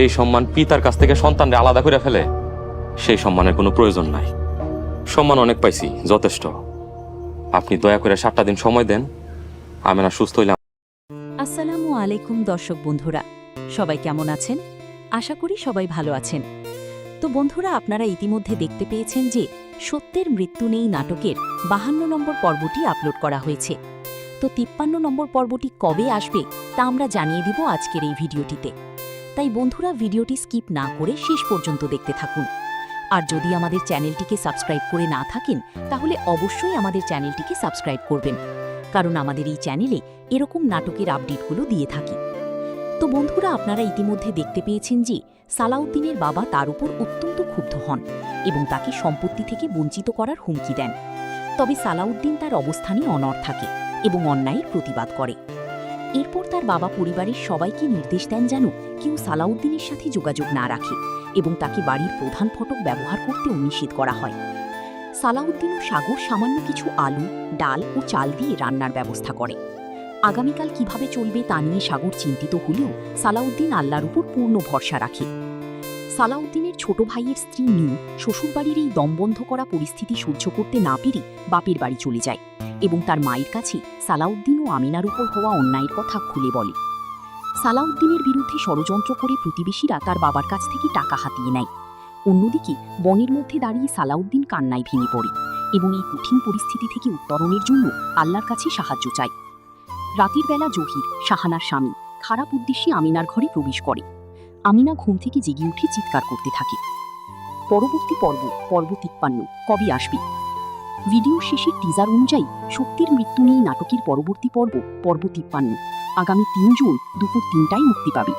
এই সম্মান পিতার কাছ থেকে সন্তানরে আলাদা করে ফেলে, সেই সম্মানের কোনো প্রয়োজন নাই। সম্মান অনেক পাইছি, যথেষ্ট। আপনি দয়া করে 7টা দিন সময় দেন, আমেনা সুস্থ হইলে। আসসালামু আলাইকুম দর্শক বন্ধুরা, সবাই কেমন আছেন? আশা করি সবাই ভালো আছেন। তো বন্ধুরা, আপনারা ইতিমধ্যে দেখতে পেয়েছেন যে সত্যের মৃত্যু নেই নাটকের 52 নম্বর পর্বটি আপলোড করা হয়েছে। তো 53 নম্বর পর্বটি কবে আসবে তা আমরা জানিয়ে দিব আজকের এই ভিডিওটিতে। তাই বন্ধুরা, ভিডিওটি স্কিপ না করে শেষ পর্যন্ত দেখতে থাকুন। আর যদি আমাদের চ্যানেলটিকে সাবস্ক্রাইব করে না থাকেন তাহলে অবশ্যই আমাদের চ্যানেলটিকে সাবস্ক্রাইব করবেন, কারণ আমাদের এই চ্যানেলে এরকম নাটকের আপডেটগুলো দিয়ে থাকি। তো বন্ধুরা, আপনারা ইতিমধ্যে দেখতে পেয়েছেন যে সালাউদ্দিনের বাবা তার উপর অত্যন্ত ক্ষুব্ধ হন এবং তাকে সম্পত্তি থেকে বঞ্চিত করার হুমকি দেন। তবে সালাউদ্দিন তার অবস্থানে অনড় থাকে এবং অন্যায়ের প্রতিবাদ করে। এরপর তার বাবা পরিবারের সবাইকে নির্দেশ দেন যেন কেউ সালাউদ্দিনের সাথে যোগাযোগ না রাখে এবং তাকে বাড়ির প্রধান ফটক ব্যবহার করতেও নিষেধ করা হয়। সালাউদ্দিন ও সাগর সামান্য কিছু আলু, ডাল ও চাল দিয়ে রান্নার ব্যবস্থা করে। আগামীকাল কিভাবে চলবে তা নিয়ে সাগর চিন্তিত হলেও সালাউদ্দিন আল্লাহর উপর পূর্ণ ভরসা রাখে। সালাউদ্দিনের ছোট ভাইয়ের স্ত্রী মিম শ্বশুরবাড়ির এই দমবন্ধ করা পরিস্থিতি সহ্য করতে না পেরে বাপের বাড়ি চলে যায় এবং তার মায়ের কাছে সালাউদ্দিন ও আমিনার উপর হওয়া অন্যায়ের কথা খুলে বলে। সালাউদ্দিনের বিরুদ্ধে ষড়যন্ত্র করে প্রতিবেশীরা তার বাবার কাছ থেকে টাকা হাতিয়ে নেয়। অন্যদিকে বনের মধ্যে দাঁড়িয়ে সালাউদ্দিন কান্নায় ভেঙে পড়ে এবং এই কঠিন পরিস্থিতি থেকে উত্তরণের জন্য আল্লাহর কাছে সাহায্য চায়। রাতের বেলা জহির, শাহানার স্বামী, খারাপ উদ্দেশ্যে আমিনার ঘরে প্রবেশ করে। আমিনা ঘুম থেকে জেগে উঠে চিৎকার করতে থাকে। পরবর্তী পর্ব 53 কবে আসবে? ভিডিও শেষের টিজার অনুযায়ী সত্যের মৃত্যু নেই নাটকের পরবর্তী পর্ব 53 আগামী 3 জুন দুপুর 3টায় মুক্তি পাবে।